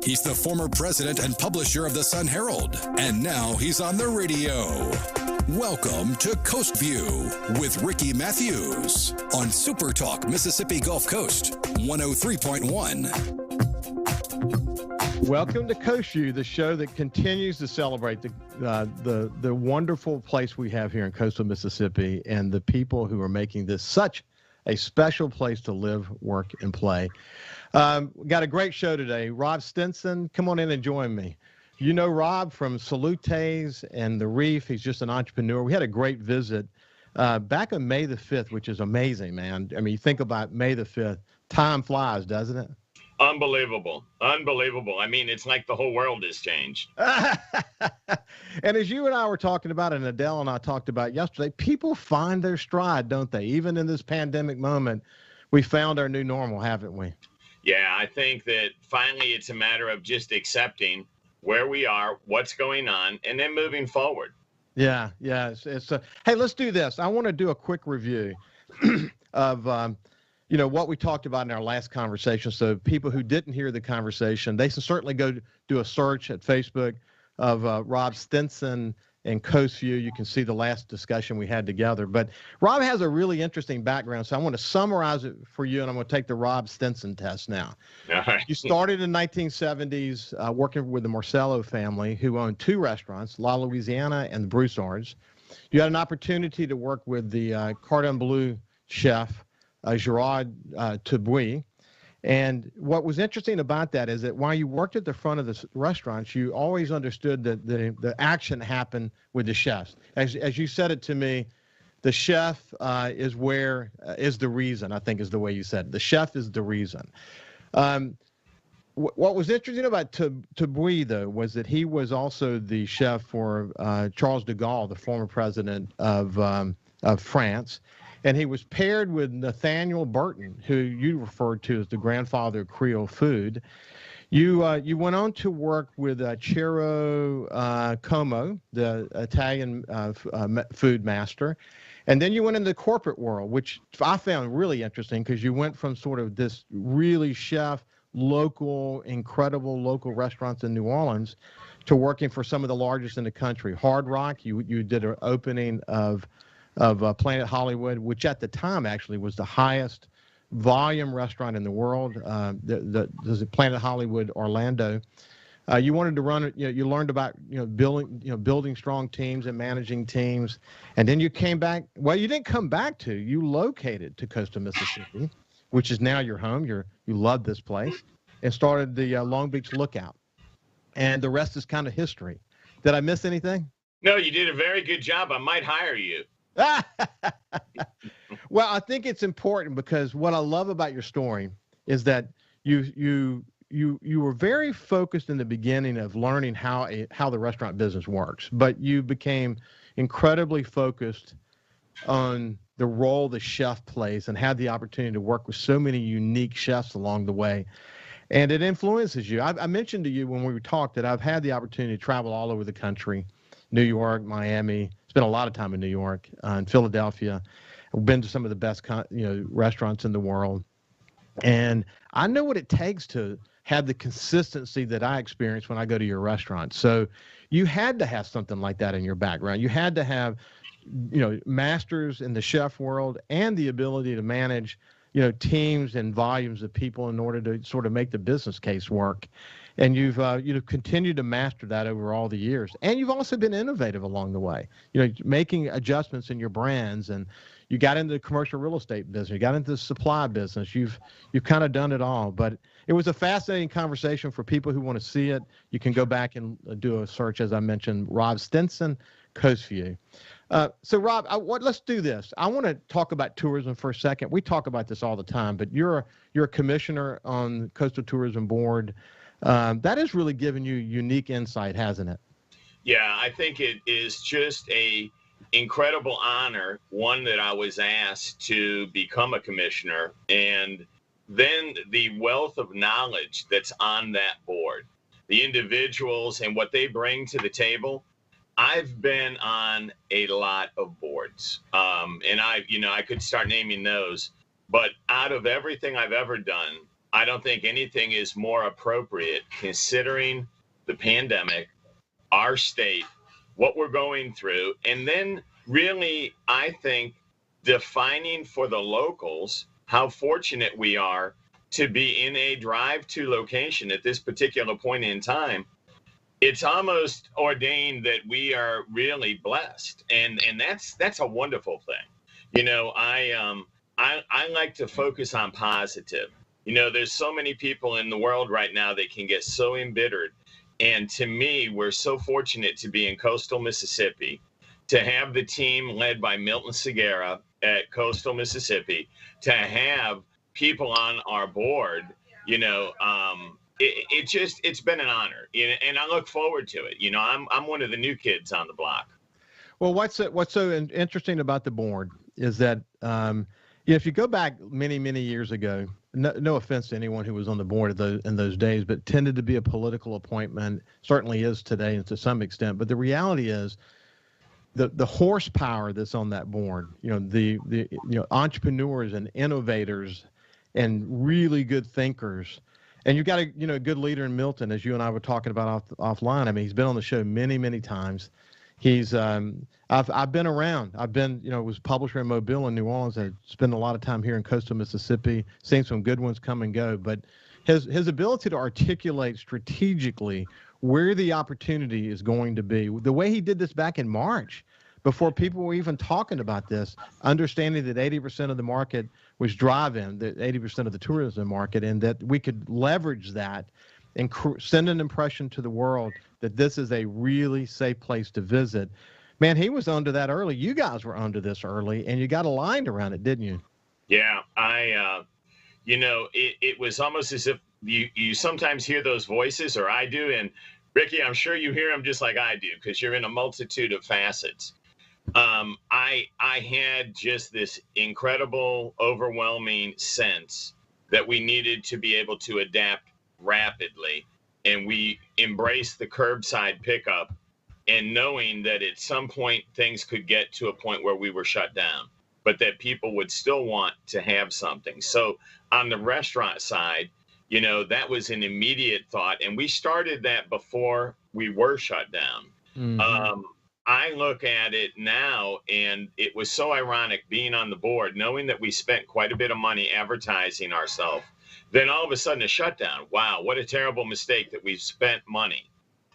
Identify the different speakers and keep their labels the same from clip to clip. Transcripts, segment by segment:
Speaker 1: He's the former president and publisher of the Sun Herald, and now he's on the radio. Welcome to Coast View with Ricky Matthews on SuperTalk Mississippi Gulf Coast 103.1.
Speaker 2: Welcome to Coast View, the show that continues to celebrate the wonderful place we have here in coastal Mississippi and the people who are making this such a special place to live, work, and play. Got a great show today. Rob Stinson, come on in and join me. You know Rob from Salutes and The Reef. He's just an entrepreneur. We had a great visit back on May the 5th, which is amazing, man. I mean, you think about May the 5th, time flies, doesn't it?
Speaker 3: Unbelievable. I mean, it's like the whole world has changed.
Speaker 2: And as you and I were talking about, and Adele and I talked about yesterday, people find their stride, don't they? Even in this pandemic moment, we found our new normal, haven't we?
Speaker 3: Yeah, I think that finally it's a matter of just accepting where we are, what's going on, and then moving forward.
Speaker 2: Yeah. Hey, let's do this. I want to do a quick review of what we talked about in our last conversation. So people who didn't hear the conversation, they can certainly go do a search at Facebook of Rob Stinson and Coast View. You can see the last discussion we had together. But Rob has a really interesting background, so I want to summarize it for you, and I'm going to take the Rob Stinson test now.
Speaker 3: All right.
Speaker 2: You started in the 1970s working with the Marcello family, who owned two restaurants, La Louisiana and the Broussards. You had an opportunity to work with the Cordon Bleu chef, Gerard Tabouis. And what was interesting about that is that while you worked at the front of the restaurants, you always understood that the action happened with the chefs. As you said it to me, the chef is the reason, I think is the way you said it. The chef is the reason. What was interesting about Tabouis, though, was that he was also the chef for Charles de Gaulle, the former president of France. And he was paired with Nathaniel Burton, who you referred to as the grandfather of Creole food. You went on to work with Ciro Como, the Italian food master. And then you went into the corporate world, which I found really interesting because you went from sort of this really incredible local restaurants in New Orleans to working for some of the largest in the country. Hard Rock, you did an opening of Planet Hollywood, which at the time actually was the highest volume restaurant in the world. The Planet Hollywood Orlando. You wanted to run it. You learned about building strong teams and managing teams, and then you came back. Well, you didn't come back to. You located to coastal Mississippi, which is now your home. You love this place, and started the Long Beach Lookout, and the rest is kind of history. Did I miss anything?
Speaker 3: No, you did a very good job. I might hire you.
Speaker 2: Well, I think it's important because what I love about your story is that you were very focused in the beginning of learning how the restaurant business works, but you became incredibly focused on the role the chef plays and had the opportunity to work with so many unique chefs along the way. And it influences you. I mentioned to you when we talked that I've had the opportunity to travel all over the country, New York, Miami. Spent a lot of time in New York and Philadelphia. I've been to some of the best restaurants in the world. And I know what it takes to have the consistency that I experience when I go to your restaurant. So you had to have something like that in your background. You had to have, masters in the chef world and the ability to manage, teams and volumes of people in order to sort of make the business case work. And you've continued to master that over all the years. And you've also been innovative along the way, making adjustments in your brands. And you got into the commercial real estate business. You got into the supply business. You've kind of done it all. But it was a fascinating conversation for people who want to see it. You can go back and do a search, as I mentioned, Rob Stinson, Coast View. So, Rob, let's do this. I want to talk about tourism for a second. We talk about this all the time, but you're a commissioner on the Coastal Tourism Board. That has really given you unique insight, hasn't it?
Speaker 3: Yeah, I think it is just a incredible honor, one that I was asked to become a commissioner, and then the wealth of knowledge that's on that board, the individuals and what they bring to the table. I've been on a lot of boards, and I could start naming those, but out of everything I've ever done, I don't think anything is more appropriate considering the pandemic, our state, what we're going through, and then really, I think, defining for the locals how fortunate we are to be in a drive-to location at this particular point in time. It's almost ordained that we are really blessed, and that's a wonderful thing. I like to focus on positive. There's so many people in the world right now that can get so embittered. And to me, we're so fortunate to be in coastal Mississippi, to have the team led by Milton Segura at coastal Mississippi, to have people on our board. It's been an honor, and I look forward to it. I'm one of the new kids on the block.
Speaker 2: Well, what's so interesting about the board is that if you go back many, many years ago, no offense to anyone who was on the board in those days, but tended to be a political appointment, certainly is today and to some extent. But the reality is the horsepower that's on that board, the entrepreneurs and innovators and really good thinkers. And you've got a good leader in Milton, as you and I were talking about offline. I mean, he's been on the show many, many times. He's I've been around. I've been, was publisher in Mobile and New Orleans. I spent a lot of time here in coastal Mississippi, seen some good ones come and go. But his ability to articulate strategically where the opportunity is going to be, the way he did this back in March, before people were even talking about this, understanding that 80% of the market was drive-in, that 80% of the tourism market, and that we could leverage that and send an impression to the world that this is a really safe place to visit. Man, he was onto that early. You guys were onto this early, and you got aligned around it, didn't you?
Speaker 3: Yeah, it was almost as if you sometimes hear those voices, or I do, and Ricky, I'm sure you hear them just like I do, because you're in a multitude of facets. I had just this incredible, overwhelming sense that we needed to be able to adapt rapidly, and we embraced the curbside pickup, and knowing that at some point things could get to a point where we were shut down, but that people would still want to have something. So on the restaurant side, that was an immediate thought, and we started that before we were shut down. Mm-hmm. I look at it now, and it was so ironic being on the board, knowing that we spent quite a bit of money advertising ourselves. Then all of a sudden a shutdown. Wow, what a terrible mistake that we've spent money.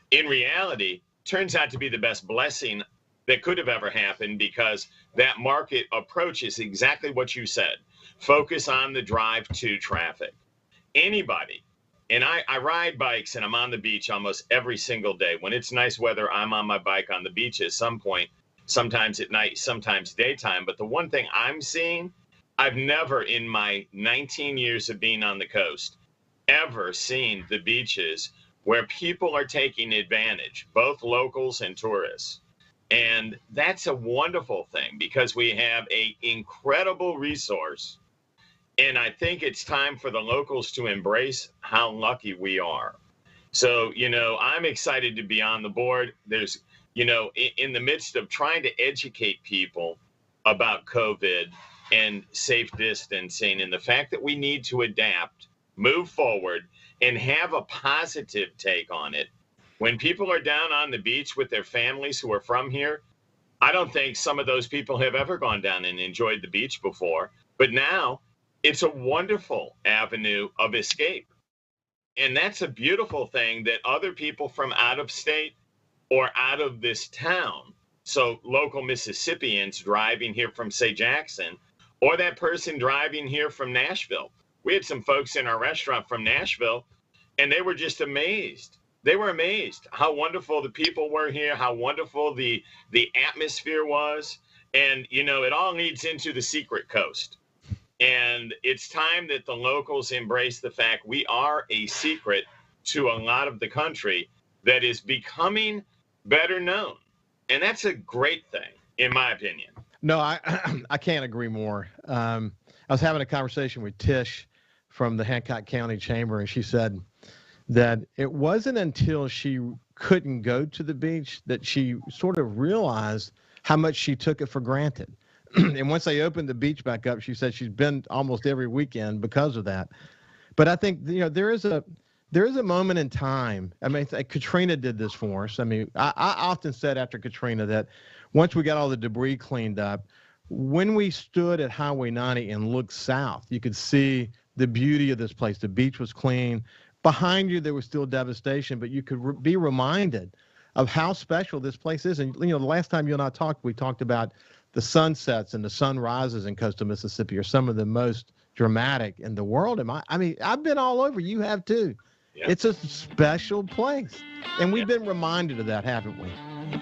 Speaker 3: In reality, turns out to be the best blessing that could have ever happened, because that market approach is exactly what you said. Focus on the drive-to traffic. Anybody. And I ride bikes, and I'm on the beach almost every single day. When it's nice weather, I'm on my bike on the beach at some point, sometimes at night, sometimes daytime. But the one thing I'm seeing, I've never in my 19 years of being on the coast ever seen the beaches where people are taking advantage, both locals and tourists. And that's a wonderful thing, because we have an incredible resource. And I think it's time for the locals to embrace how lucky we are. So, I'm excited to be on the board. There's, in the midst of trying to educate people about COVID and safe distancing, and the fact that we need to adapt, move forward, and have a positive take on it. When people are down on the beach with their families who are from here, I don't think some of those people have ever gone down and enjoyed the beach before. But now it's a wonderful avenue of escape. And that's a beautiful thing that other people from out of state or out of this town, so local Mississippians driving here from, say, Jackson, or that person driving here from Nashville. We had some folks in our restaurant from Nashville, and they were just amazed. They were amazed how wonderful the people were here, how wonderful the atmosphere was. And, it all leads into the secret coast. And it's time that the locals embrace the fact we are a secret to a lot of the country that is becoming better known. And that's a great thing, in my opinion.
Speaker 2: No, I can't agree more. I was having a conversation with Tish from the Hancock County Chamber, and she said that it wasn't until she couldn't go to the beach that she sort of realized how much she took it for granted. And once they opened the beach back up, she said she's been almost every weekend because of that. But I think, there is a moment in time. I mean, Katrina did this for us. I mean, I often said after Katrina that once we got all the debris cleaned up, when we stood at Highway 90 and looked south, you could see the beauty of this place. The beach was clean. Behind you, there was still devastation, but you could be reminded of how special this place is. And, the last time you and I talked, we talked about the sunsets and the sunrises in coastal Mississippi are some of the most dramatic in the world. I mean, I've been all over. You have too. Yeah. It's a special place. And we've been reminded of that, haven't we?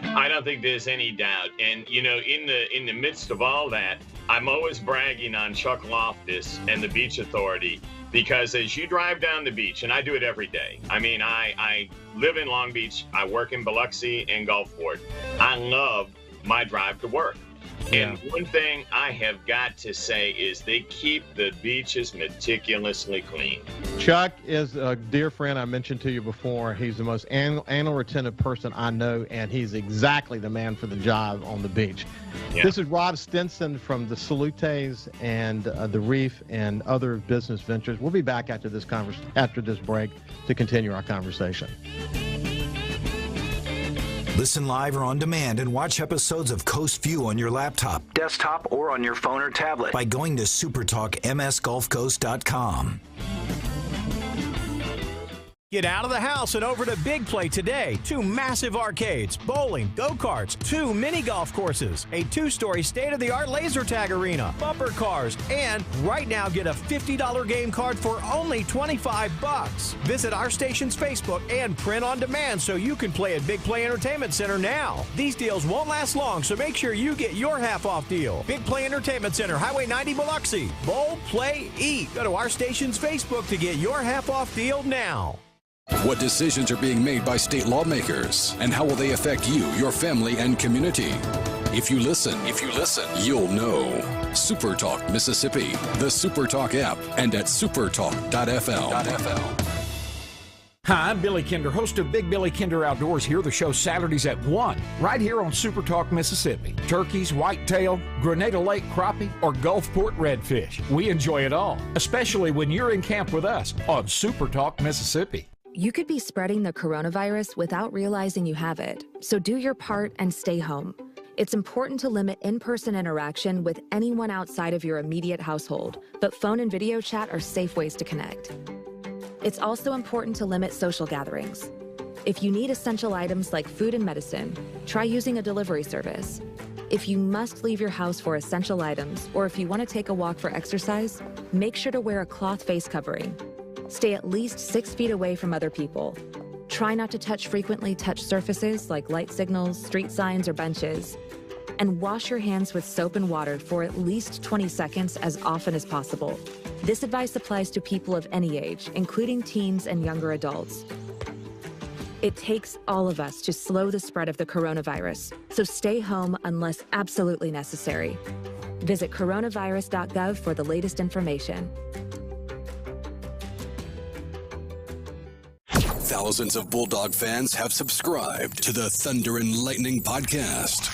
Speaker 3: I don't think there's any doubt. And, in the midst of all that, I'm always bragging on Chuck Loftus and the Beach Authority, because as you drive down the beach, and I do it every day. I mean, I live in Long Beach. I work in Biloxi and Gulfport. I love my drive to work. Yeah. And one thing I have got to say is they keep the beaches meticulously clean.
Speaker 2: Chuck is a dear friend I mentioned to you before. He's the most anal retentive person I know, and he's exactly the man for the job on the beach. Yeah. This is Rob Stinson from the Salutes and the Reef and other business ventures. We'll be back after this break to continue our conversation.
Speaker 4: Listen live or on demand and watch episodes of Coast View on your laptop, desktop, or on your phone or tablet by going to SuperTalkMSGulfCoast.com.
Speaker 5: Get out of the house and over to Big Play today. 2 massive arcades, bowling, go-karts, 2 mini golf courses, a 2-story state-of-the-art laser tag arena, bumper cars, and right now get a $50 game card for only $25. Visit our station's Facebook and print on demand so you can play at Big Play Entertainment Center now. These deals won't last long, so make sure you get your half-off deal. Big Play Entertainment Center, Highway 90, Biloxi. Bowl, play, eat. Go to our station's Facebook to get your half-off deal now.
Speaker 1: What decisions are being made by state lawmakers, and how will they affect you, your family, and community? If you listen, you'll know. SuperTalk Mississippi, the SuperTalk app, and at supertalk.fl.
Speaker 6: Hi, I'm Billy Kinder, host of Big Billy Kinder Outdoors. Here the show Saturdays at 1, right here on SuperTalk Mississippi. Turkeys, whitetail, Grenada Lake crappie, or Gulfport redfish. We enjoy it all, especially when you're in camp with us on SuperTalk Mississippi.
Speaker 7: You could be spreading the coronavirus without realizing you have it, so do your part and stay home. It's important to limit in-person interaction with anyone outside of your immediate household, but phone and video chat are safe ways to connect. It's also important to limit social gatherings. If you need essential items like food and medicine, try using a delivery service. If you must leave your house for essential items, or if you want to take a walk for exercise, make sure to wear a cloth face covering. Stay at least 6 feet away from other people. Try not to touch frequently touched surfaces like light signals, street signs, or benches. And wash your hands with soap and water for at least 20 seconds as often as possible. This advice applies to people of any age, including teens and younger adults. It takes all of us to slow the spread of the coronavirus, so stay home unless absolutely necessary. Visit coronavirus.gov for the latest information.
Speaker 1: Thousands of Bulldog fans have subscribed to the Thunder and Lightning podcast.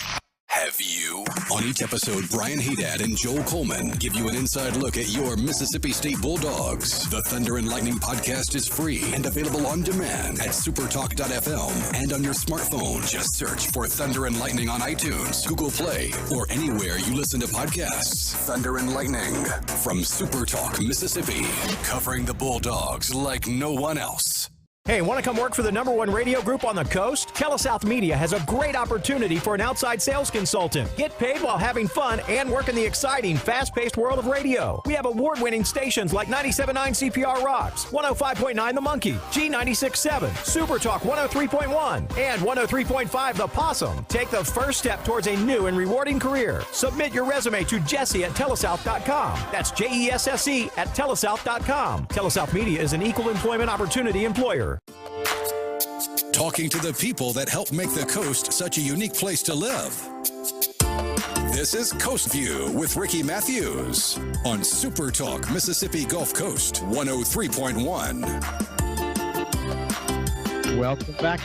Speaker 1: Have you? On each episode, Brian Haydad and Joel Coleman give you an inside look at your Mississippi State Bulldogs. The Thunder and Lightning podcast is free and available on demand at supertalk.fm and on your smartphone. Just search for Thunder and Lightning on iTunes, Google Play, or anywhere you listen to podcasts. Thunder and Lightning from SuperTalk Mississippi, covering the Bulldogs like no one else.
Speaker 5: Hey, want to come work for the #1 radio group on the coast? TeleSouth Media has a great opportunity for an outside sales consultant. Get paid while having fun and work in the exciting, fast-paced world of radio. We have award-winning stations like 97.9 CPR Rocks, 105.9 The Monkey, G96.7, SuperTalk 103.1, and 103.5 The Possum. Take the first step towards a new and rewarding career. Submit your resume to Jesse at telesouth.com. That's JESSE at telesouth.com. TeleSouth Media is an equal employment opportunity employer.
Speaker 1: Talking to the people that help make the coast such a unique place to live. This is Coast View with Ricky Matthews on SuperTalk Mississippi Gulf Coast 103.1.
Speaker 2: Welcome back.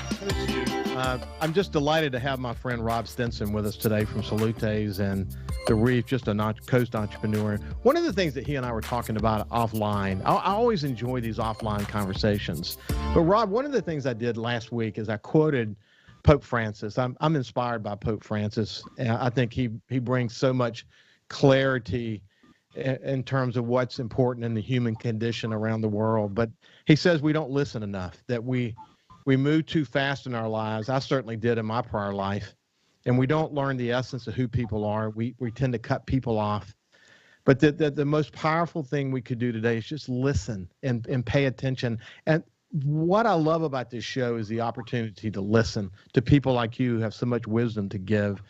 Speaker 2: I'm just delighted to have my friend Rob Stinson with us today from Salutes and The Reef, just a coast entrepreneur. One of the things that he and I were talking about offline, I always enjoy these offline conversations. But Rob, one of the things I did last week is I quoted Pope Francis. I'm inspired by Pope Francis. And I think he brings so much clarity in terms of what's important in the human condition around the world. But he says we don't listen enough, that we move too fast in our lives. I certainly did in my prior life. And we don't learn the essence of who people are. We tend to cut people off. But the most powerful thing we could do today is just listen and pay attention. And what I love about this show is the opportunity to listen to people like you who have so much wisdom to give.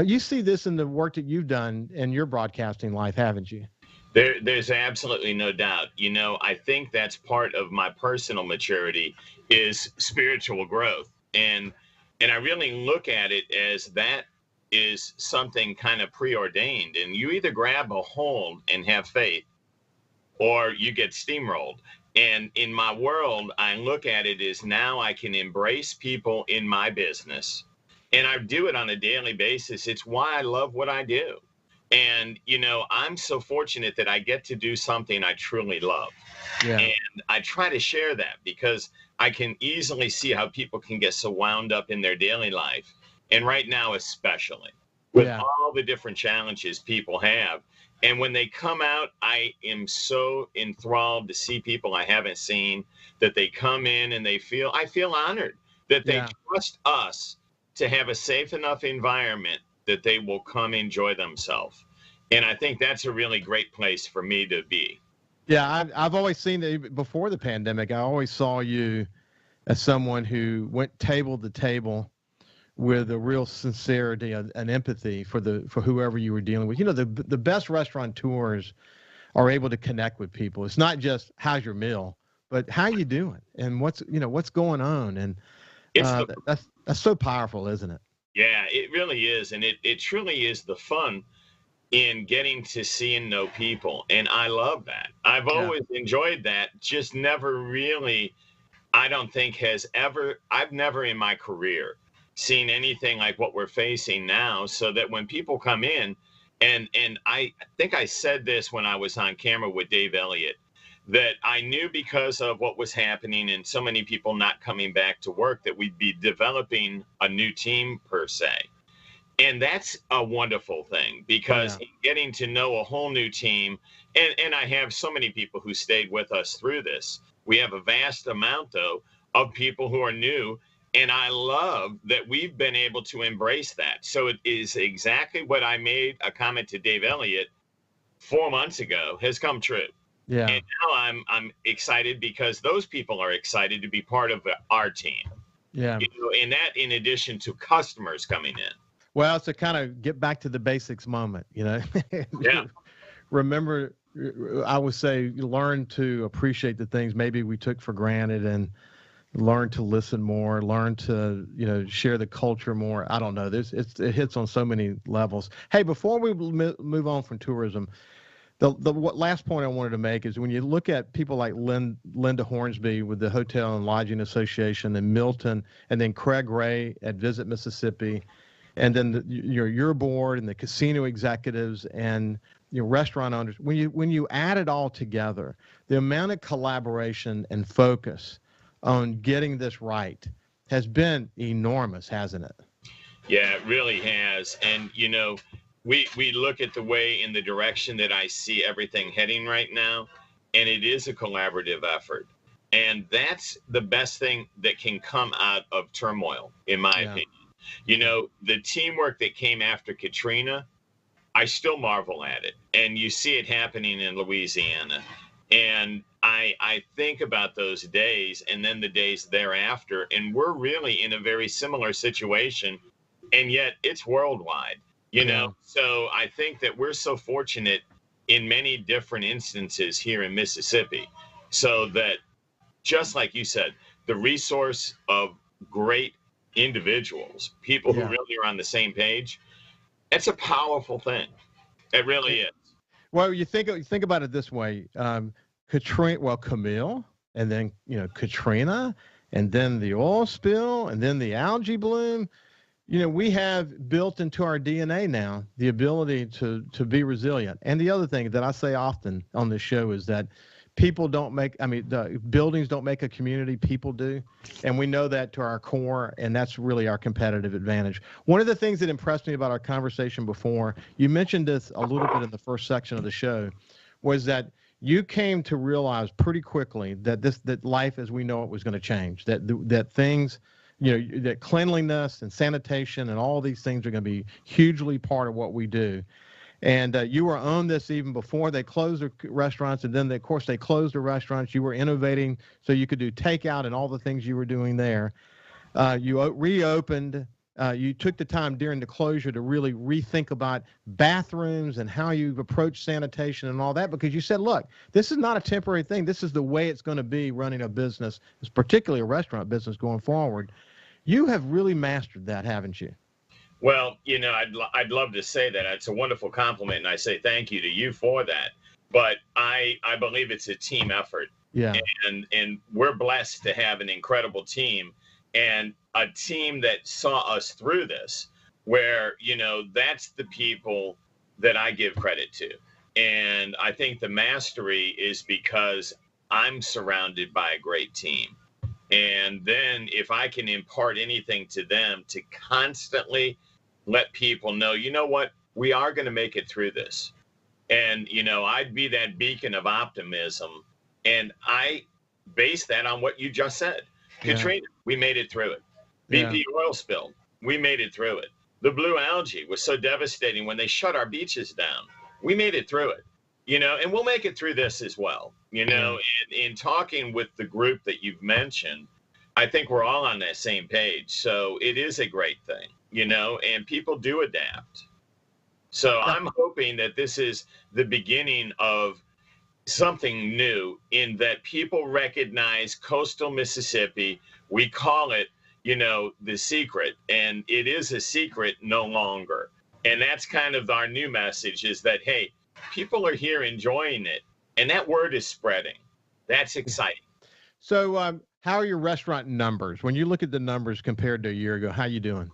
Speaker 2: You see this in the work that you've done in your broadcasting life, haven't you?
Speaker 3: There's absolutely no doubt. I think that's part of my personal maturity is spiritual growth. And I really look at it as that is something kind of preordained. And you either grab a hold and have faith, or you get steamrolled. And in my world, I look at it as now I can embrace people in my business. And I do it on a daily basis. It's why I love what I do. And, I'm so fortunate that I get to do something I truly love. Yeah. And I try to share that because I can easily see how people can get so wound up in their daily life. And right now, especially with all the different challenges people have. And when they come out, I am so enthralled to see people I haven't seen, that they come in and I feel honored that they trust us to have a safe enough environment that they will come enjoy themselves. And I think that's a really great place for me to be.
Speaker 2: Yeah, I've always seen that before the pandemic. I always saw you as someone who went table to table with a real sincerity and empathy for whoever you were dealing with. The best restaurateurs are able to connect with people. It's not just how's your meal, but how you doing and what's going on. And that's so powerful, isn't it?
Speaker 3: Yeah, it really is. And it truly is the fun in getting to see and know people. And I love that. I've always enjoyed that, just never really, I don't think I've never in my career seen anything like what we're facing now, so that when people come in, and I think I said this when I was on camera with Dave Elliott, that I knew because of what was happening and so many people not coming back to work that we'd be developing a new team per se. And that's a wonderful thing because getting to know a whole new team, and I have so many people who stayed with us through this. We have a vast amount, though, of people who are new, and I love that we've been able to embrace that. So it is exactly what I made a comment to Dave Elliott 4 months ago has come true. Yeah. And now I'm excited because those people are excited to be part of our team. Yeah. And that in addition to customers coming in.
Speaker 2: Well, it's a kind of get back to the basics moment, Yeah. Remember, I would say learn to appreciate the things maybe we took for granted and learn to listen more, learn to, share the culture more. I don't know. It hits on so many levels. Hey, before we move on from tourism, the last point I wanted to make is when you look at people like Linda Hornsby with the Hotel and Lodging Association and Milton, and then Craig Ray at Visit Mississippi, and then your board and the casino executives and restaurant owners, when you add it all together, the amount of collaboration and focus on getting this right has been enormous, hasn't it?
Speaker 3: Yeah, it really has. And, we look at the way in the direction that I see everything heading right now, and it is a collaborative effort. And that's the best thing that can come out of turmoil, in my opinion. The teamwork that came after Katrina, I still marvel at it. And you see it happening in Louisiana. And I think about those days and then the days thereafter, and we're really in a very similar situation, and yet it's worldwide, So I think that we're so fortunate in many different instances here in Mississippi, so that just like you said, the resource of great individuals, people who really are on the same page, it's a powerful thing. It really is.
Speaker 2: Well, you think about it this way. Camille, and then Katrina, and then the oil spill, and then the algae bloom. We have built into our DNA now the ability to be resilient. And the other thing that I say often on this show is that the buildings don't make a community, people do. And we know that to our core, and that's really our competitive advantage. One of the things that impressed me about our conversation before, you mentioned this a little bit in the first section of the show, was that you came to realize pretty quickly that life as we know it was going to change, that things, that cleanliness and sanitation and all these things are going to be hugely part of what we do. And you were on this even before they closed the restaurants, and then, of course, they closed the restaurants. You were innovating so you could do takeout and all the things you were doing there. You reopened. You took the time during the closure to really rethink about bathrooms and how you approach sanitation and all that, because you said, look, this is not a temporary thing. This is the way it's going to be running a business, particularly a restaurant business going forward. You have really mastered that, haven't you?
Speaker 3: Well, I'd love to say that. It's a wonderful compliment, and I say thank you to you for that. But I believe it's a team effort.
Speaker 2: Yeah.
Speaker 3: And we're blessed to have an incredible team, and a team that saw us through this, where, that's the people that I give credit to. And I think the mastery is because I'm surrounded by a great team. And then if I can impart anything to them to constantly let people know, you know what, we are going to make it through this. And, I'd be that beacon of optimism. And I base that on what you just said. Yeah. Katrina, we made it through it. BP oil spill, we made it through it. The blue algae was so devastating when they shut our beaches down. We made it through it, and we'll make it through this as well. In talking with the group that you've mentioned, I think we're all on that same page. So it is a great thing, and people do adapt. So I'm hoping that this is the beginning of something new, in that people recognize coastal Mississippi. We call it, the secret, and it is a secret no longer. And that's kind of our new message, is that, hey, people are here enjoying it, and that word is spreading. That's exciting.
Speaker 2: So how are your restaurant numbers? When you look at the numbers compared to a year ago, how you doing?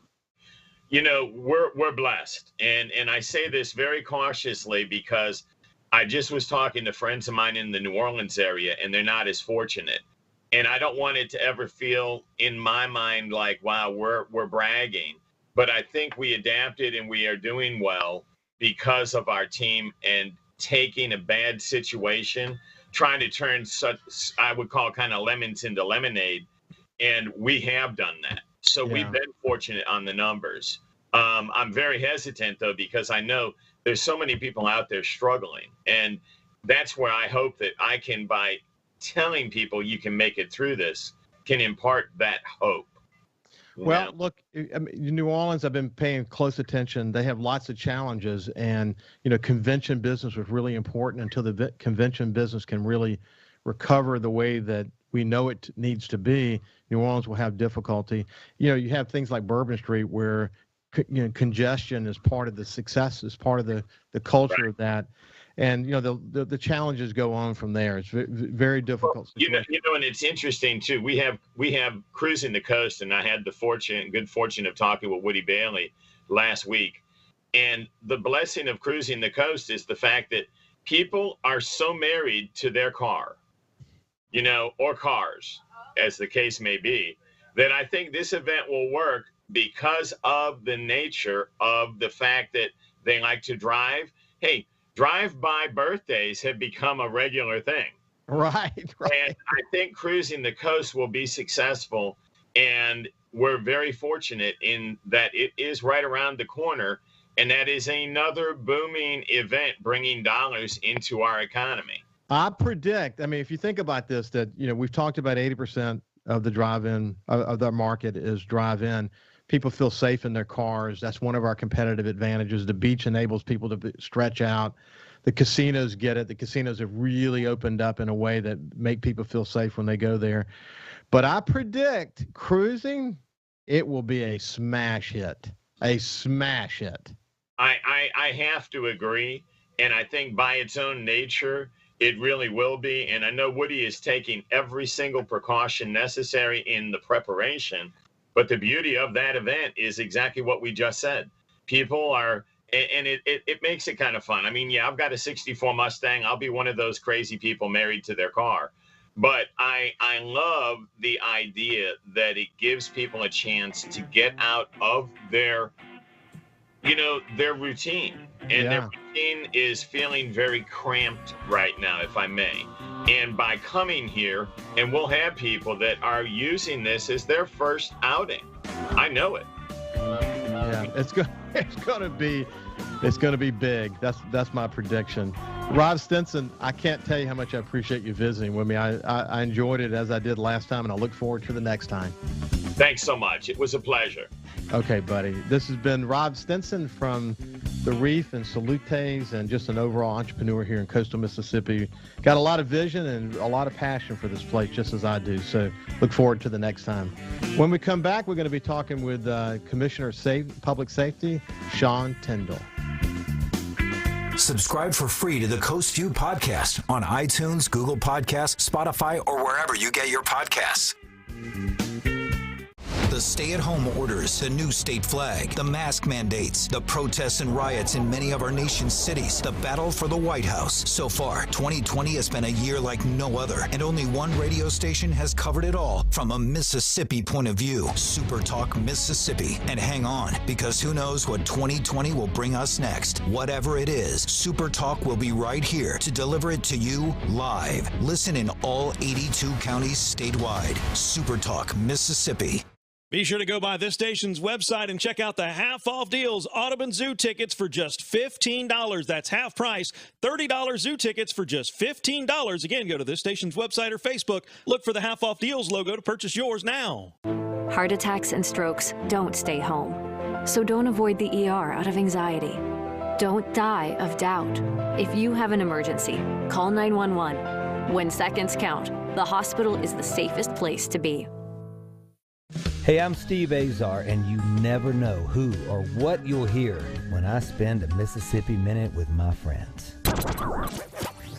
Speaker 3: We're blessed. And I say this very cautiously, because I just was talking to friends of mine in the New Orleans area, and they're not as fortunate. And I don't want it to ever feel in my mind like, wow, we're bragging. But I think we adapted, and we are doing well because of our team, and taking a bad situation, trying to turn such, I would call, kind of lemons into lemonade. And we have done that. So we've been fortunate on the numbers. I'm very hesitant, though, because I know there's so many people out there struggling. And that's where I hope that I can, by telling people you can make it through this, can impart that hope.
Speaker 2: Well, look, New Orleans, I've been paying close attention. They have lots of challenges, and, convention business was really important. Until the convention business can really recover the way that we know it needs to be, New Orleans will have difficulty. You have things like Bourbon Street, where, congestion is part of the success, is part of the culture of that. And, the challenges go on from there. It's very difficult.
Speaker 3: Well, and it's interesting, too. We have Cruising the Coast, and I had the good fortune of talking with Woody Bailey last week. And the blessing of Cruising the Coast is the fact that people are so married to their car, or cars, as the case may be, that I think this event will work because of the nature of the fact that they like to drive. Hey, drive-by birthdays have become a regular thing.
Speaker 2: Right.
Speaker 3: And I think Cruising the Coast will be successful. And we're very fortunate in that it is right around the corner. And that is another booming event, bringing dollars into our economy.
Speaker 2: I predict, if you think about this, that, we've talked about 80% of the drive-in, of the market is drive-in. People feel safe in their cars. That's one of our competitive advantages. The beach enables people to stretch out. The casinos get it. The casinos have really opened up in a way that make people feel safe when they go there. But I predict cruising, it will be a smash hit. A smash hit.
Speaker 3: I have to agree. And I think by its own nature, It really will be. And I know Woody is taking every single precaution necessary in the preparation. But the beauty of that event is exactly what we just said. People are, and it makes it kind of fun. I mean, yeah, I've got a 64 Mustang. I'll be one of those crazy people married to their car. But I love the idea that it gives people a chance to get out of their routine. And their routine is feeling very cramped right now, if I may. And by coming here, and we'll have people that are using this as their first outing. I know it.
Speaker 2: Yeah, it's gonna be big. That's my prediction. Rob Stinson, I can't tell you how much I appreciate you visiting with me. I enjoyed it as I did last time, and I look forward to the next time.
Speaker 3: Thanks so much. It was a pleasure.
Speaker 2: Okay, buddy. This has been Rob Stinson from The Reef and Salutes, and just an overall entrepreneur here in coastal Mississippi. Got a lot of vision and a lot of passion for this place, just as I do. So look forward to the next time. When we come back, we're going to be talking with Commissioner of Public Safety, Sean Tyndall.
Speaker 4: Subscribe for free to the Coast View podcast on iTunes, Google Podcasts, Spotify, or wherever you get your podcasts. The stay-at-home orders, the new state flag, the mask mandates, the protests and riots in many of our nation's cities, the battle for the White House. So far, 2020 has been a year like no other, and only one radio station has covered it all from a Mississippi point of view, SuperTalk Mississippi. And hang on, because who knows what 2020 will bring us next. Whatever it is, SuperTalk will be right here to deliver it to you live. Listen in all 82 counties statewide. SuperTalk Mississippi.
Speaker 8: Be sure to go by this station's website and check out the half-off deals. Audubon Zoo tickets for just $15. That's half price. $30 zoo tickets for just $15. Again, go to this station's website or Facebook. Look for the half-off deals logo to purchase yours now.
Speaker 9: Heart attacks and strokes don't stay home. So don't avoid the ER out of anxiety. Don't die of doubt. If you have an emergency, call 911. When seconds count, the hospital is the safest place to be.
Speaker 10: Hey, I'm Steve Azar, and you never know who or what you'll hear when I spend a Mississippi Minute with my friends.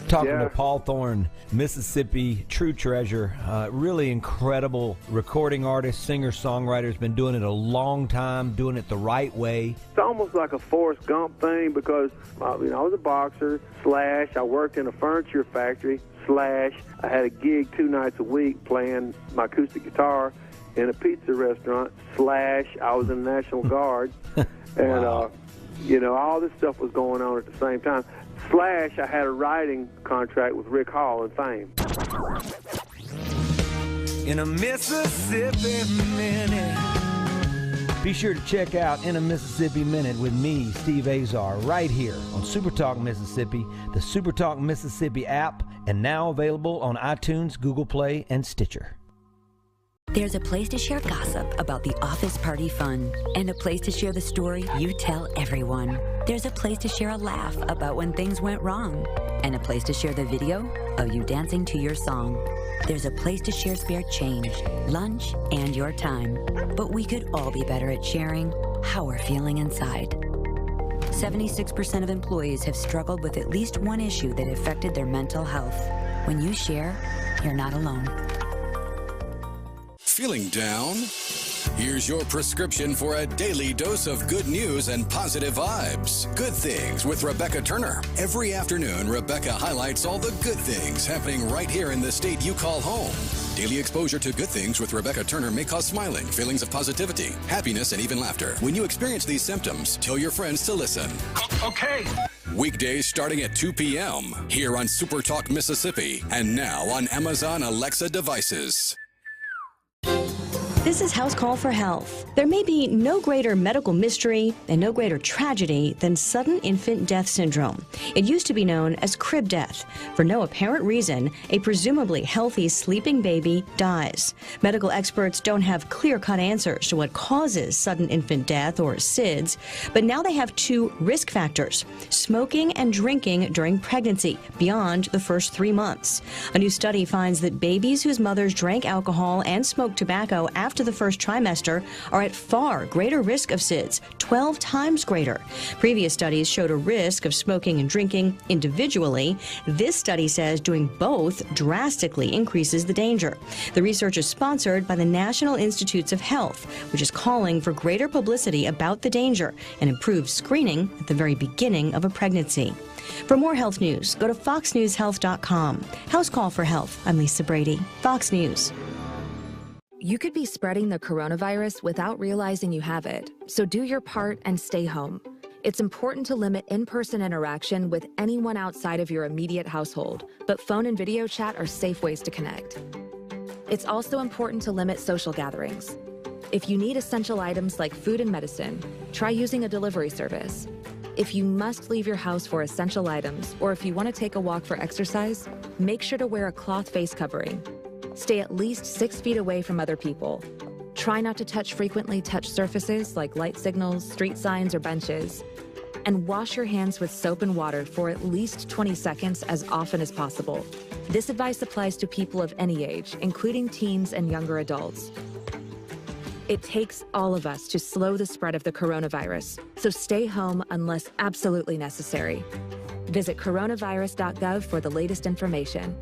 Speaker 10: Talking to Paul Thorne, Mississippi true treasure, really incredible recording artist, singer-songwriter, has been doing it a long time, doing it the right way.
Speaker 11: It's almost like a Forrest Gump thing because, I was a boxer, / I worked in a furniture factory, / I had a gig 2 nights a week playing my acoustic guitar in a pizza restaurant, / I was in the National Guard, and, all this stuff was going on at the same time. / I had a writing contract with Rick Hall and Fame.
Speaker 10: In a Mississippi Minute. Be sure to check out In a Mississippi Minute with me, Steve Azar, right here on SuperTalk Mississippi, the SuperTalk Mississippi app, and now available on iTunes, Google Play, and Stitcher.
Speaker 12: There's a place to share gossip about the office party fun, and a place to share the story you tell everyone. There's a place to share a laugh about when things went wrong, and a place to share the video of you dancing to your song. There's a place to share spare change, lunch, and your time. But we could all be better at sharing how we're feeling inside. 76% of employees have struggled with at least one issue that affected their mental health. When you share, you're not alone.
Speaker 1: Feeling down? Here's your prescription for a daily dose of good news and positive vibes. Good Things with Rebecca Turner. Every afternoon, Rebecca highlights all the good things happening right here in the state you call home. Daily exposure to Good Things with Rebecca Turner may cause smiling, feelings of positivity, happiness, and even laughter. When you experience these symptoms, tell your friends to listen.
Speaker 4: Okay.
Speaker 1: Weekdays starting at 2 p.m. here on SuperTalk Mississippi, and now on Amazon Alexa devices.
Speaker 13: This is House Call for Health. There may be no greater medical mystery and no greater tragedy than sudden infant death syndrome. It used to be known as crib death. For no apparent reason, a presumably healthy sleeping baby dies. Medical experts don't have clear-cut answers to what causes sudden infant death, or SIDS, but now they have 2 risk factors: smoking and drinking during pregnancy beyond the first 3 months. A new study finds that babies whose mothers drank alcohol and smoked tobacco after after the first trimester are at far greater risk of SIDS, 12 times greater. Previous studies showed a risk of smoking and drinking individually. This study says doing both drastically increases the danger. The research is sponsored by the National Institutes of Health, which is calling for greater publicity about the danger and improved screening at the very beginning of a pregnancy. For more health news, go to foxnewshealth.com. House Call for Health. I'm Lisa Brady, Fox News.
Speaker 7: You could be spreading the coronavirus without realizing you have it, so do your part and stay home. It's important to limit in-person interaction with anyone outside of your immediate household, but phone and video chat are safe ways to connect. It's also important to limit social gatherings. If you need essential items like food and medicine, try using a delivery service. If you must leave your house for essential items, or if you want to take a walk for exercise, make sure to wear a cloth face covering. Stay at least 6 feet away from other people. Try not to touch frequently touched surfaces like light signals, street signs, or benches. And wash your hands with soap and water for at least 20 seconds as often as possible. This advice applies to people of any age, including teens and younger adults. It takes all of us to slow the spread of the coronavirus, so stay home unless absolutely necessary. Visit coronavirus.gov for the latest information.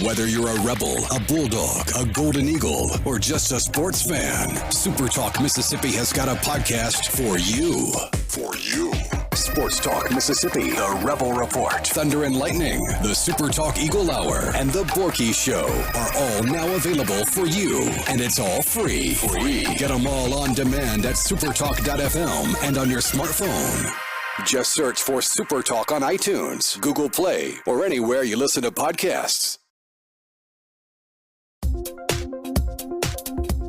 Speaker 1: Whether you're a Rebel, a Bulldog, a Golden Eagle, or just a sports fan, SuperTalk Mississippi has got a podcast for you. For you. Sports Talk Mississippi, The Rebel Report, Thunder and Lightning, The SuperTalk Eagle Hour, and The Borky Show are all now available for you. And it's all free. Get them all on demand at supertalk.fm and on your smartphone. Just search for SuperTalk on iTunes, Google Play, or anywhere you listen to podcasts.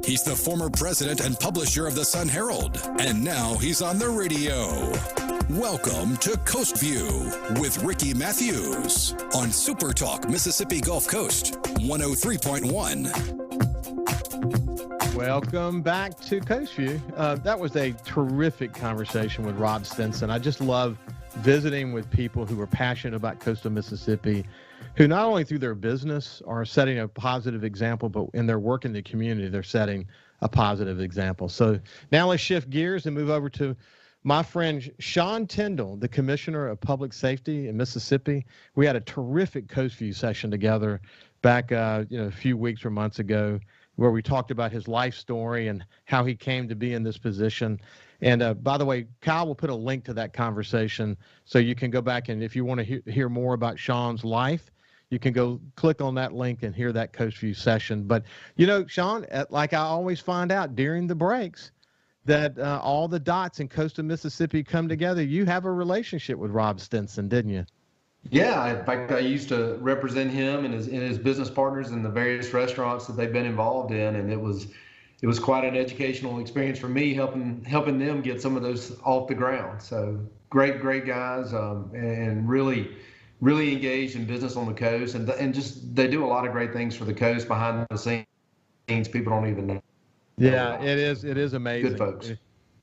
Speaker 1: He's the former president and publisher of the Sun Herald, and now he's on the radio. Welcome to Coast View with Ricky Matthews on SuperTalk Mississippi Gulf Coast 103.1.
Speaker 2: Welcome back to Coast View. That was a terrific conversation with Rob Stinson. I just love visiting with people who are passionate about coastal Mississippi, who not only through their business are setting a positive example, but in their work in the community, they're setting a positive example. So now let's shift gears and move over to my friend Sean Tyndall, the Commissioner of Public Safety in Mississippi. We had a terrific Coast View session together back a few weeks or months ago, where we talked about his life story and how he came to be in this position. And by the way, Kyle will put a link to that conversation so you can go back, and if you want to hear more about Sean's life, you can go click on that link and hear that Coast View session. But, Sean, like I always find out during the breaks, that all the dots in coastal Mississippi come together. You have a relationship with Rob Stinson, didn't you?
Speaker 14: Yeah, in fact, I used to represent him and his business partners in the various restaurants that they've been involved in, and it was quite an educational experience for me, helping them get some of those off the ground. So great guys, and really engaged in business on the coast, and just they do a lot of great things for the coast behind the scenes. People don't even know.
Speaker 2: Yeah, it is amazing.
Speaker 14: Good folks.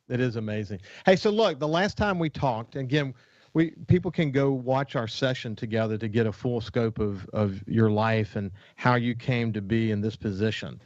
Speaker 2: It is amazing. Hey, so look, the last time we talked, again, people can go watch our session together to get a full scope of your life and how you came to be in this position.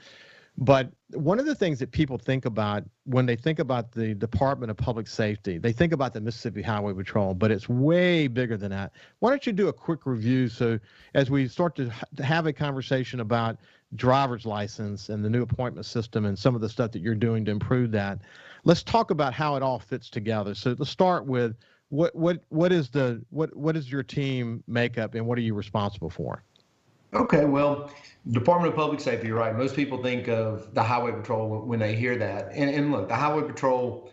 Speaker 2: But one of the things that people think about when they think about the Department of Public Safety, they think about the Mississippi Highway Patrol, but it's way bigger than that. Why don't you do a quick review so as we start to have a conversation about driver's license and the new appointment system and some of the stuff that you're doing to improve that, let's talk about how it all fits together. So let's start with what is your team makeup and what are you responsible for?
Speaker 14: Okay, well, Department of Public Safety, you're right. Most people think of the Highway Patrol when they hear that. And look, the Highway Patrol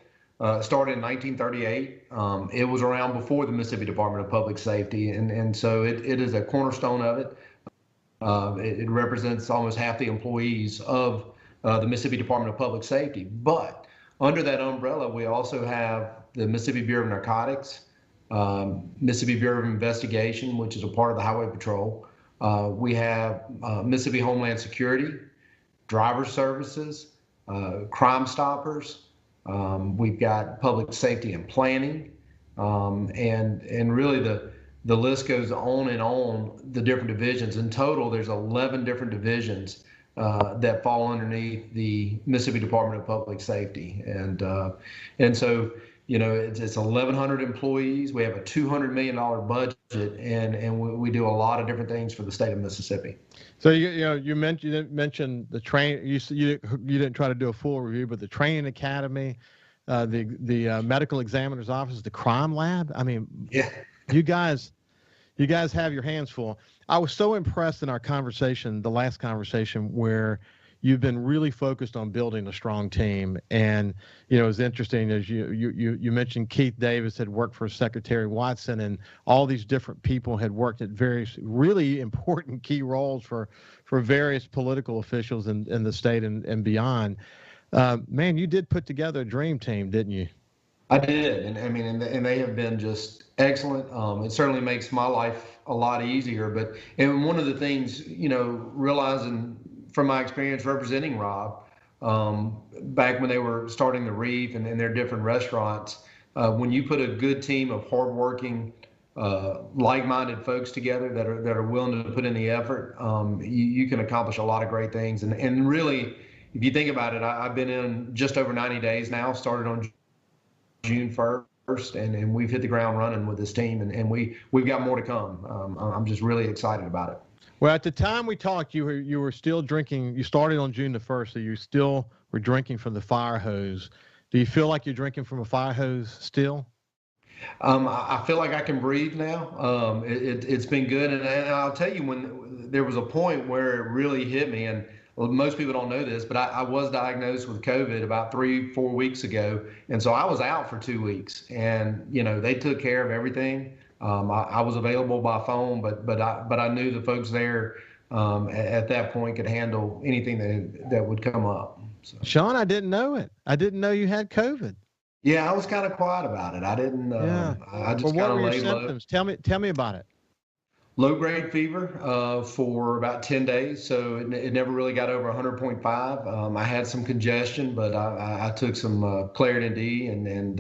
Speaker 14: started in 1938. It was around before the Mississippi Department of Public Safety. And so it is a cornerstone of it. It represents almost half the employees of the Mississippi Department of Public Safety. But under that umbrella, we also have the Mississippi Bureau of Narcotics, Mississippi Bureau of Investigation, which is a part of the Highway Patrol. We have Mississippi Homeland Security, Driver Services, Crime Stoppers. We've got Public Safety and Planning, and really the list goes on and on, the different divisions. In total, there's 11 different divisions that fall underneath the Mississippi Department of Public Safety. And so, you know, it's 1,100 employees. We have a $200 million budget, and we do a lot of different things for the state of Mississippi.
Speaker 2: So you mentioned the train. You didn't try to do a full review, but the training academy, the medical examiner's office, the crime lab. I mean,
Speaker 14: yeah,
Speaker 2: you guys have your hands full. I was so impressed in our conversation, the last conversation, where you've been really focused on building a strong team. And, you know, it's interesting as you mentioned Keith Davis had worked for Secretary Watson, and all these different people had worked at various really important key roles for various political officials in the state and beyond. Man, you did put together a dream team, didn't you?
Speaker 14: I did. And I mean, and they have been just excellent. It certainly makes my life a lot easier. And one of the things, you know, realizing from my experience representing Rob, back when they were starting the Reef and their different restaurants, when you put a good team of hardworking, like-minded folks together that are willing to put in the effort, you can accomplish a lot of great things. And really, if you think about it, I've been in just over 90 days now, started on June 1st, and we've hit the ground running with this team, and we've got more to come. I'm just really excited about it.
Speaker 2: Well, at the time we talked, you were still drinking. You started on June the 1st, so you still were drinking from the fire hose. Do you feel like you're drinking from a fire hose still?
Speaker 14: I feel like I can breathe now. It's been good, and I'll tell you, when there was a point where it really hit me, and most people don't know this, but I was diagnosed with COVID about 3-4 weeks ago, and so I was out for 2 weeks, and you know, they took care of everything. I was available by phone, but I knew the folks there at that point could handle anything that would come up. So.
Speaker 2: Sean, I didn't know it. I didn't know you had COVID.
Speaker 14: Yeah, I was kind of quiet about it. I didn't. I just kind of laid low.
Speaker 2: Symptoms? Tell me about it.
Speaker 14: Low-grade fever for about 10 days, so it never really got over 100.5. I had some congestion, but I took some Claritin D and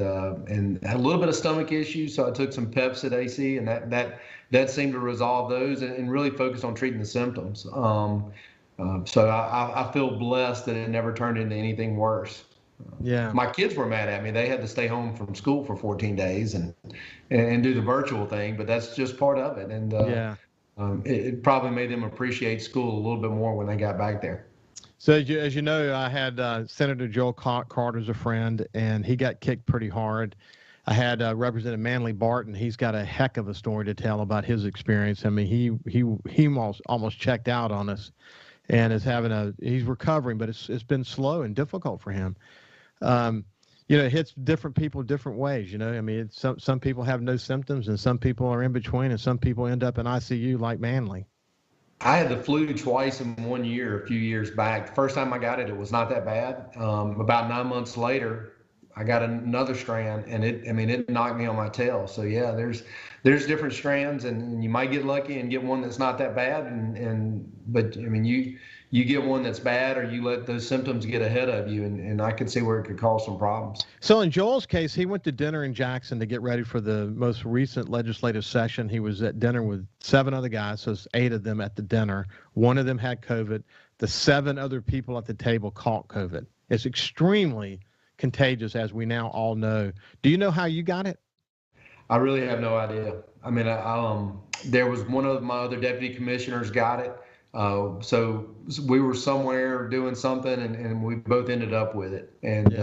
Speaker 14: had a little bit of stomach issues, so I took some Pepcid AC, and that seemed to resolve those and really focus on treating the symptoms. So I feel blessed that it never turned into anything worse.
Speaker 2: Yeah.
Speaker 14: My kids were mad at me. They had to stay home from school for 14 days and do the virtual thing, but that's just part of it. And it probably made them appreciate school a little bit more when they got back there.
Speaker 2: So as you know, I had Senator Joel Carter as a friend, and he got kicked pretty hard. I had Representative Manley Barton. He's got a heck of a story to tell about his experience. I mean, he almost checked out on us, and he's recovering, but it's been slow and difficult for him. You know, it hits different people different ways. You know, I mean, some people have no symptoms, and some people are in between, and some people end up in ICU like Manley.
Speaker 14: I had the flu twice in 1 year, a few years back. The first time I got it, it was not that bad. About 9 months later, I got another strand, and it knocked me on my tail. So yeah, there's different strands, and you might get lucky and get one that's not that bad, but I mean, you get one that's bad, or you let those symptoms get ahead of you, and I could see where it could cause some problems.
Speaker 2: So in Joel's case, he went to dinner in Jackson to get ready for the most recent legislative session. He was at dinner with 7 other guys, so it's 8 of them at the dinner. 1 of them had COVID. The 7 other people at the table caught COVID. It's extremely contagious, as we now all know. Do you know how you got it?
Speaker 14: I really have no idea. I mean, there was one of my other deputy commissioners got it. So we were somewhere doing something, and we both ended up with it. And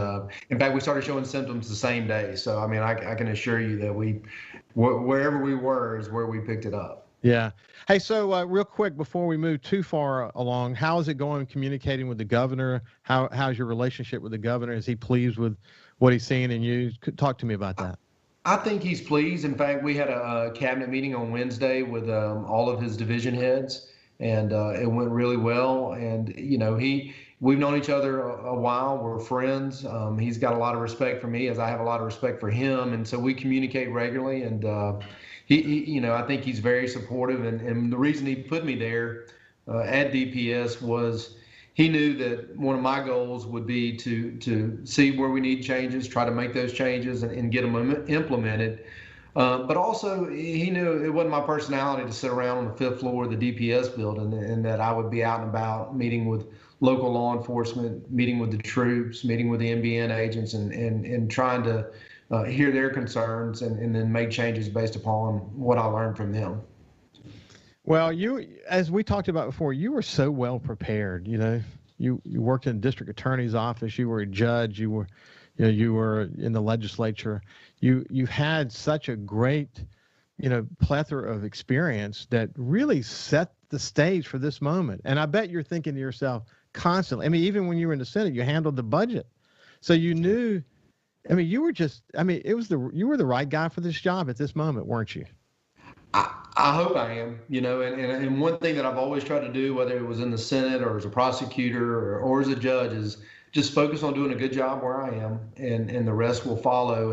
Speaker 14: in fact, we started showing symptoms the same day. So I mean, I can assure you that wherever we were is where we picked it up.
Speaker 2: Yeah. Hey, so real quick before we move too far along, how is it going communicating with the governor? How's your relationship with the governor? Is he pleased with what he's seeing in you? Talk to me about that.
Speaker 14: I think he's pleased. In fact, we had a cabinet meeting on Wednesday with all of his division heads, and it went really well. And you know, we've known each other a while. We're friends. He's got a lot of respect for me, as I have a lot of respect for him, and so we communicate regularly. And he you know, I think he's very supportive. And the reason he put me there at DPS was he knew that one of my goals would be to see where we need changes, try to make those changes and get them implemented. But also, he knew it wasn't my personality to sit around on the 5th floor of the DPS building, and that I would be out and about meeting with local law enforcement, meeting with the troops, meeting with the NBN agents, and trying to hear their concerns and then make changes based upon what I learned from them.
Speaker 2: Well, as we talked about before, you were so well prepared. You worked in the district attorney's office. You were a judge. You were in the legislature. You had such a great, plethora of experience that really set the stage for this moment. And I bet you're thinking to yourself constantly. I mean, even when you were in the Senate, you handled the budget, so you knew. I mean, you were the right guy for this job at this moment, weren't you?
Speaker 14: I hope I am, and one thing that I've always tried to do, whether it was in the Senate or as a prosecutor or as a judge, is just focus on doing a good job where I am, and the rest will follow.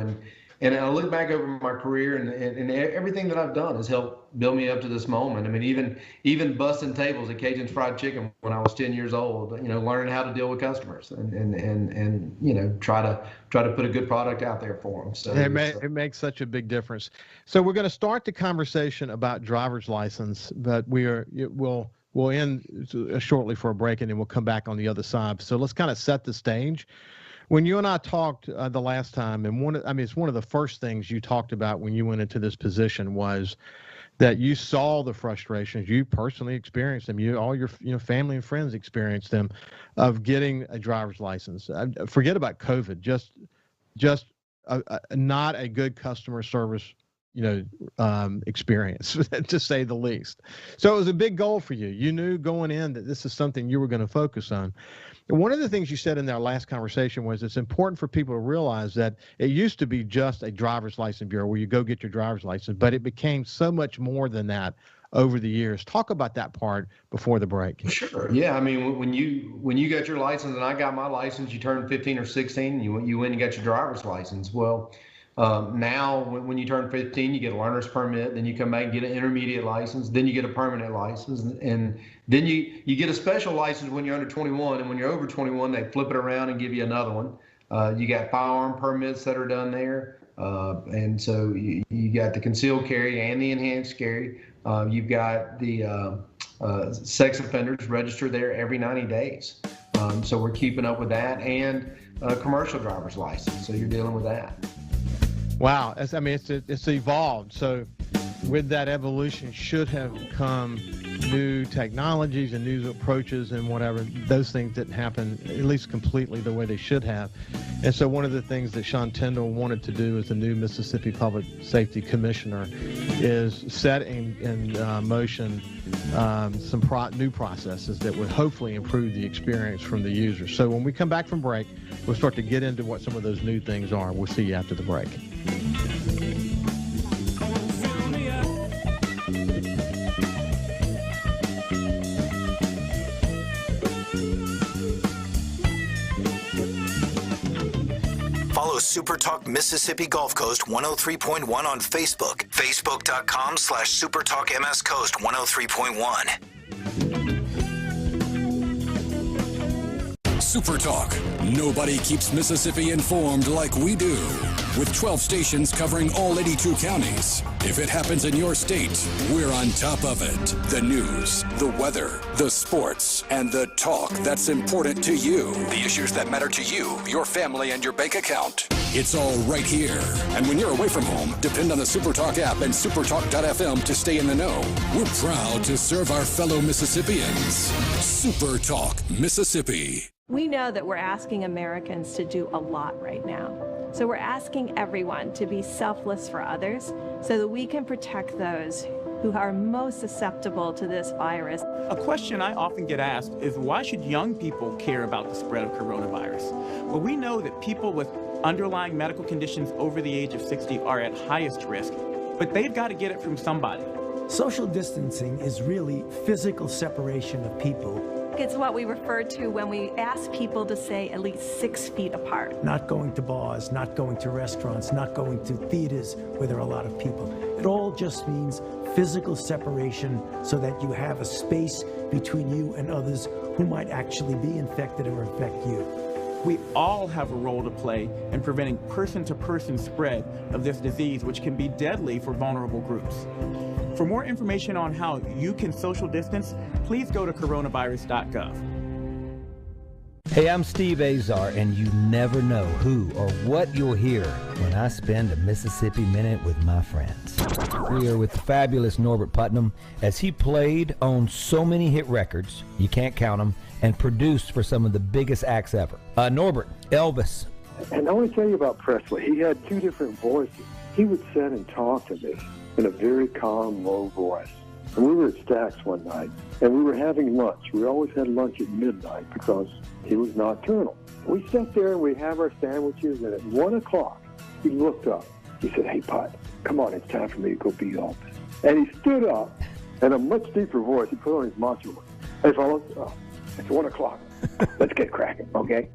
Speaker 14: And I look back over my career, and everything that I've done has helped build me up to this moment. I mean, even busting tables at Cajun's Fried Chicken when I was 10 years old, learning how to deal with customers and try to put a good product out there for them. So
Speaker 2: it makes such a big difference. So we're going to start the conversation about driver's license, but we'll end shortly for a break, and then we'll come back on the other side. So let's kind of set the stage. When you and I talked the last time, and it's one of the first things you talked about when you went into this position was that you saw the frustrations. You personally experienced them. All your family and friends experienced them, of getting a driver's license. Forget about COVID. Just not a good customer service experience, to say the least. So it was a big goal for you. You knew going in that this is something you were going to focus on. And one of the things you said in our last conversation was it's important for people to realize that it used to be just a driver's license bureau where you go get your driver's license, but it became so much more than that over the years. Talk about that part before the break.
Speaker 14: Sure. Yeah. I mean, when you got your license and I got my license, you turned 15 or 16, you went and got your driver's license. Well, now, when you turn 15, you get a learner's permit, then you come back and get an intermediate license, then you get a permanent license, and then you get a special license when you're under 21, and when you're over 21, they flip it around and give you another one. You got firearm permits that are done there, and so you got the concealed carry and the enhanced carry. You've got the sex offenders registered there every 90 days. So we're keeping up with that, and a commercial driver's license, so you're dealing with that.
Speaker 2: Wow, it's evolved. So with that evolution should have come new technologies and new approaches and whatever. Those things didn't happen, at least completely, the way they should have. And so one of the things that Sean Tyndall wanted to do as the new Mississippi Public Safety Commissioner is set in motion some new processes that would hopefully improve the experience from the user. So when we come back from break, we'll start to get into what some of those new things are. We'll see you after the break.
Speaker 4: Follow SuperTalk Mississippi Gulf Coast 103.1 on Facebook. Facebook.com/SuperTalk MS Coast 103.1.
Speaker 1: SuperTalk. Nobody keeps Mississippi informed like we do. With 12 stations covering all 82 counties. If it happens in your state, we're on top of it. The news, the weather, the sports, and the talk that's important to you. The issues that matter to you, your family, and your bank account. It's all right here. And when you're away from home, depend on the SuperTalk app and supertalk.fm to stay in the know. We're proud to serve our fellow Mississippians. SuperTalk Mississippi.
Speaker 15: We know that we're asking Americans to do a lot right now. So we're asking everyone to be selfless for others so that we can protect those who are most susceptible to this virus.
Speaker 16: A question I often get asked is, why should young people care about the spread of coronavirus? Well, we know that people with underlying medical conditions over the age of 60 are at highest risk, but they've got to get it from somebody.
Speaker 17: Social distancing is really physical separation of people.
Speaker 15: It's what we refer to when we ask people to stay at least 6 feet apart.
Speaker 17: Not going to bars, not going to restaurants, not going to theaters where there are a lot of people. It all just means physical separation so that you have a space between you and others who might actually be infected or infect you.
Speaker 16: We all have a role to play in preventing person-to-person spread of this disease, which can be deadly for vulnerable groups. For more information on how you can social distance, please go to coronavirus.gov.
Speaker 10: Hey, I'm Steve Azar, and you never know who or what you'll hear when I spend a Mississippi Minute with my friends. We are with the fabulous Norbert Putnam as he played on so many hit records, you can't count them, and produced for some of the biggest acts ever. Norbert, Elvis.
Speaker 18: And I want to tell you about Presley. He had two different voices. He would sit and talk to me in a very calm, low voice. And we were at Stack's one night, and we were having lunch. We always had lunch at midnight because he was nocturnal. We sat there and we have our sandwiches, and at 1 o'clock, he looked up. He said, "Hey, Put, come on, it's time for me to go be Elvis." And he stood up, and a much deeper voice, he put on his macho voice. "Hey, fellas, it's 1 o'clock. Let's get cracking, okay?"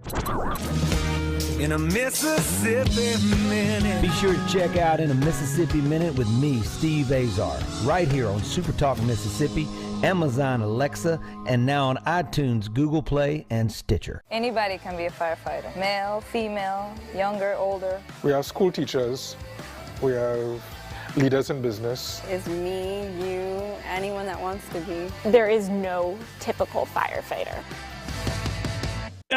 Speaker 10: In a Mississippi Minute. Be sure to check out In a Mississippi Minute with me, Steve Azar, right here on SuperTalk Mississippi, Amazon Alexa, and now on iTunes, Google Play, and Stitcher.
Speaker 19: Anybody can be a firefighter. Male, female, younger, older.
Speaker 20: We have school teachers. We have leaders in business.
Speaker 21: It's me, you, anyone that wants to be.
Speaker 22: There is no typical firefighter.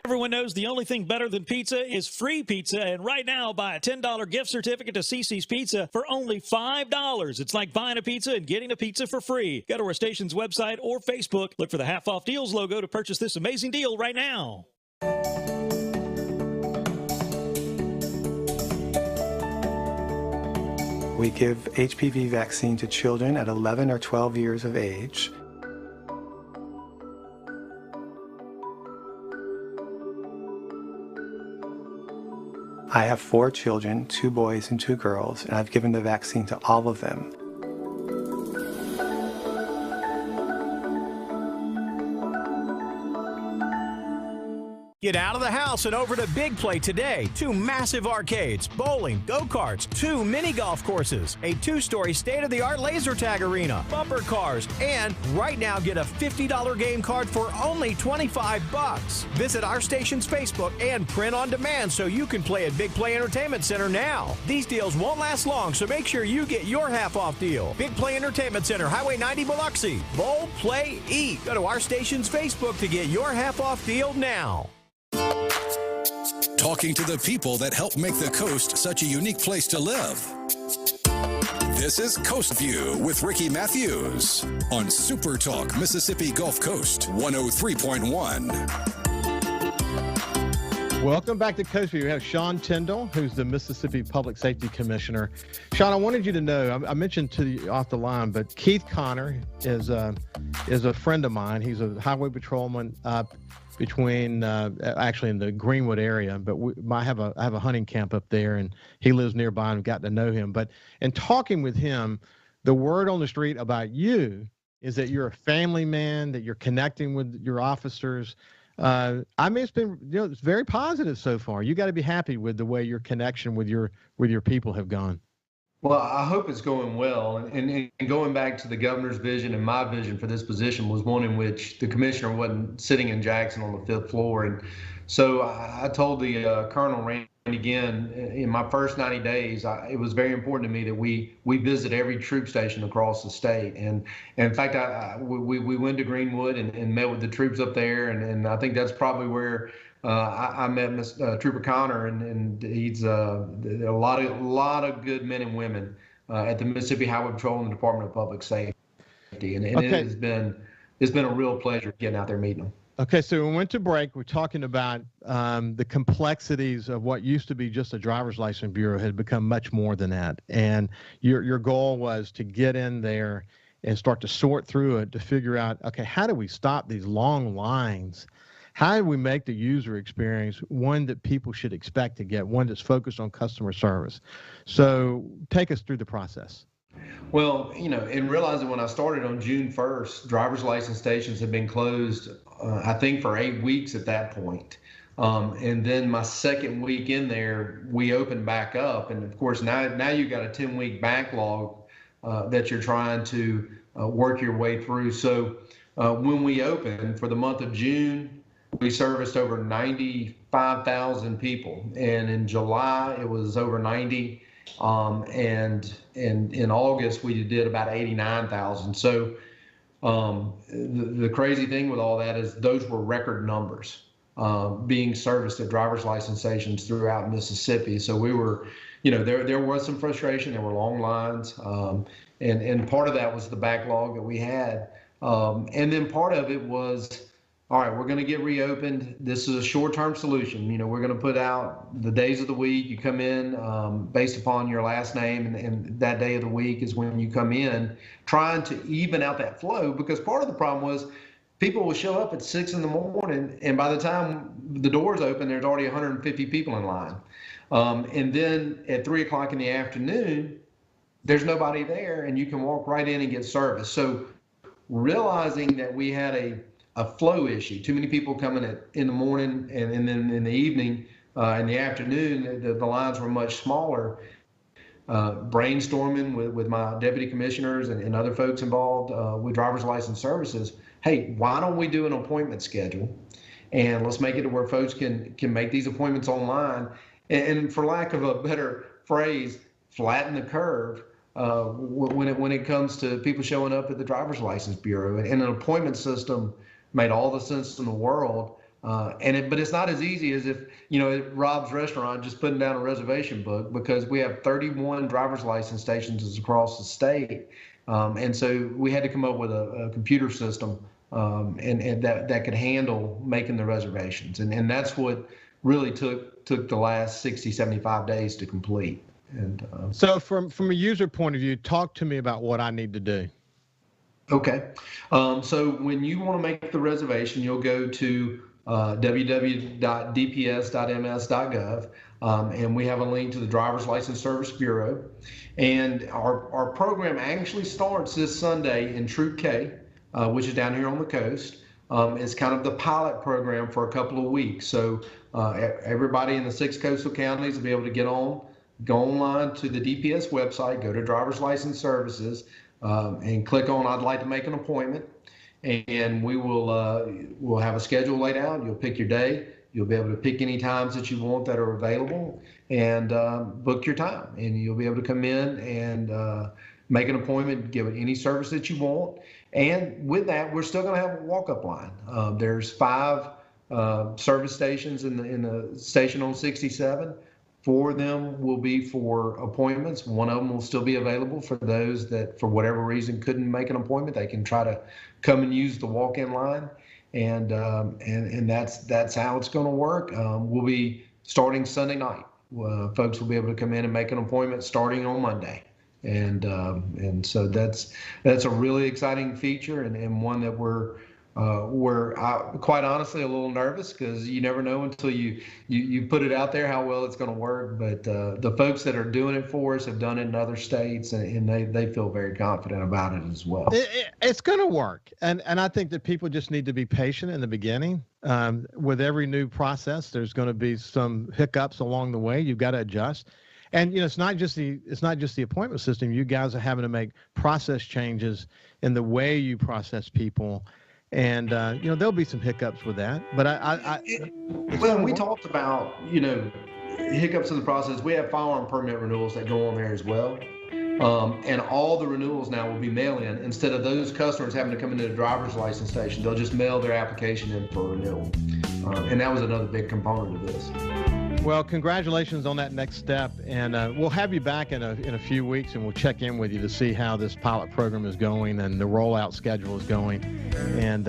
Speaker 8: Everyone knows the only thing better than pizza is free pizza, and right now, buy a $10 gift certificate to CiCi's Pizza for only $5. It's like buying a pizza and getting a pizza for free. Go to our station's website or Facebook. Look for the Half Off Deals logo to purchase this amazing deal right now.
Speaker 23: We give HPV vaccine to children at 11 or 12 years of age. I have 4 children, 2 boys and 2 girls, and I've given the vaccine to all of them.
Speaker 5: Get out of the house and over to Big Play today. 2 massive arcades, bowling, go-karts, 2 mini golf courses, a 2-story state-of-the-art laser tag arena, bumper cars, and right now get a $50 game card for only $25. Visit our station's Facebook and print on demand so you can play at Big Play Entertainment Center now. These deals won't last long, so make sure you get your half-off deal. Big Play Entertainment Center, Highway 90 Biloxi. Bowl, play, eat. Go to our station's Facebook to get your half-off deal now.
Speaker 1: Talking to the people that help make the coast such a unique place to live. This is Coast View with Ricky Matthews on SuperTalk Mississippi Gulf Coast 103.1.
Speaker 2: Welcome back to Coast View. We have Sean Tyndall, who's the Mississippi Public Safety Commissioner. Sean, I wanted you to know, I mentioned to you off the line, but Keith Connor is a friend of mine. He's a highway patrolman between actually in the Greenwood area, but I have a hunting camp up there, and he lives nearby, and I've gotten to know him. But in talking with him, the word on the street about you is that you're a family man, that you're connecting with your officers. I mean, it's been, it's very positive so far. You got to be happy with the way your connection with your people have gone.
Speaker 14: Well, I hope it's going well. And going back to the governor's vision, and my vision for this position was one in which the commissioner wasn't sitting in Jackson on the 5th floor. And so I told the Colonel Randy again, in my first 90 days, it was very important to me that we visit every troop station across the state. And in fact, we went to Greenwood and met with the troops up there. And I think that's probably where I met Trooper Connor, and he's a lot of good men and women at the Mississippi Highway Patrol and the Department of Public Safety, and okay. It's been a real pleasure getting out there meeting them.
Speaker 2: Okay, so we went to break. We're talking about the complexities of what used to be just a driver's license bureau had become much more than that, and your goal was to get in there and start to sort through it to figure out, okay, how do we stop these long lines? How do we make the user experience one that people should expect to get, one that's focused on customer service? So take us through the process.
Speaker 14: Well, and realizing when I started on June 1st, driver's license stations had been closed, I think, for 8 weeks at that point. And then my second week in there, we opened back up. And of course, now you've got a 10-week backlog that you're trying to work your way through. So when we opened for the month of June, we serviced over 95,000 people, and in July it was over 90, and in August we did about 89,000. So the crazy thing with all that is those were record numbers being serviced at driver's license stations throughout Mississippi. So we were, there was some frustration. There were long lines, and part of that was the backlog that we had, and then part of it was, all right, we're going to get reopened. This is a short-term solution. We're going to put out the days of the week. You come in based upon your last name, and that day of the week is when you come in, trying to even out that flow, because part of the problem was people will show up at 6 in the morning, and by the time the doors open, there's already 150 people in line. And then at 3 o'clock in the afternoon, there's nobody there, and you can walk right in and get service. So realizing that we had a flow issue, too many people coming in the morning, and then in the evening, in the afternoon, the lines were much smaller. Brainstorming with my deputy commissioners and other folks involved with driver's license services, hey, why don't we do an appointment schedule, and let's make it to where folks can make these appointments online, and for lack of a better phrase, flatten the curve when it comes to people showing up at the driver's license bureau. And an appointment system made all the sense in the world. But it's not as easy as if, at Rob's restaurant, just putting down a reservation book, because we have 31 driver's license stations across the state. And so we had to come up with a computer system and that could handle making the reservations. And that's what really took the last 60, 75 days to complete. And
Speaker 2: so from a user point of view, talk to me about what I need to do.
Speaker 14: Okay. So when you want to make the reservation, you'll go to www.dps.ms.gov, and we have a link to the Driver's License Service Bureau. And our program actually starts this Sunday in Troop K, which is down here on the coast. It's kind of the pilot program for a couple of weeks. So everybody in the 6 coastal counties will be able to go online to the DPS website, go to Driver's License Services, and click on I'd like to make an appointment, and we'll have a schedule laid out. You'll pick your day. You'll be able to pick any times that you want that are available, and book your time, and you'll be able to come in and make an appointment, give it any service that you want. And with that, we're still going to have a walk-up line. There's 5 service stations in the station on 67. 4 of them will be for appointments. 1 of them will still be available for those that, for whatever reason, couldn't make an appointment. They can try to come and use the walk-in line, and that's how it's going to work. We'll be starting Sunday night. Folks will be able to come in and make an appointment starting on Monday, and so that's a really exciting feature, and one that we're quite honestly a little nervous, because you never know until you put it out there how well it's going to work. But the folks that are doing it for us have done it in other states, and they feel very confident about it as well.
Speaker 2: It's going to work, and I think that people just need to be patient in the beginning. With every new process, there's going to be some hiccups along the way. You've got to adjust. And it's not just the appointment system. You guys are having to make process changes in the way you process people. And there'll be some hiccups with that, but
Speaker 14: well, we talked about hiccups in the process. We have firearm permit renewals that go on there as well, and all the renewals now will be mail-in instead of those customers having to come into the driver's license station. They'll just mail their application in for renewal, and that was another big component of this.
Speaker 2: Well, congratulations on that next step, and we'll have you back in a few weeks, and we'll check in with you to see how this pilot program is going and the rollout schedule is going. And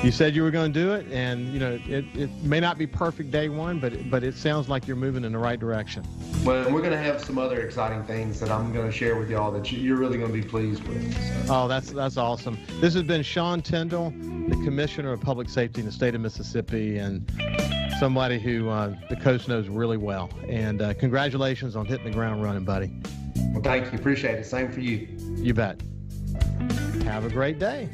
Speaker 2: you said you were going to do it, and it may not be perfect day one, but it sounds like you're moving in the right direction.
Speaker 14: Well, we're going to have some other exciting things that I'm going to share with y'all that you're really going to be pleased with. So.
Speaker 2: Oh, that's awesome. This has been Sean Tyndall, the Commissioner of Public Safety in the state of Mississippi, and somebody who the coast knows really well. And congratulations on hitting the ground running, buddy.
Speaker 14: Well, thank you. Appreciate it. Same for you.
Speaker 2: You bet. Have a great day.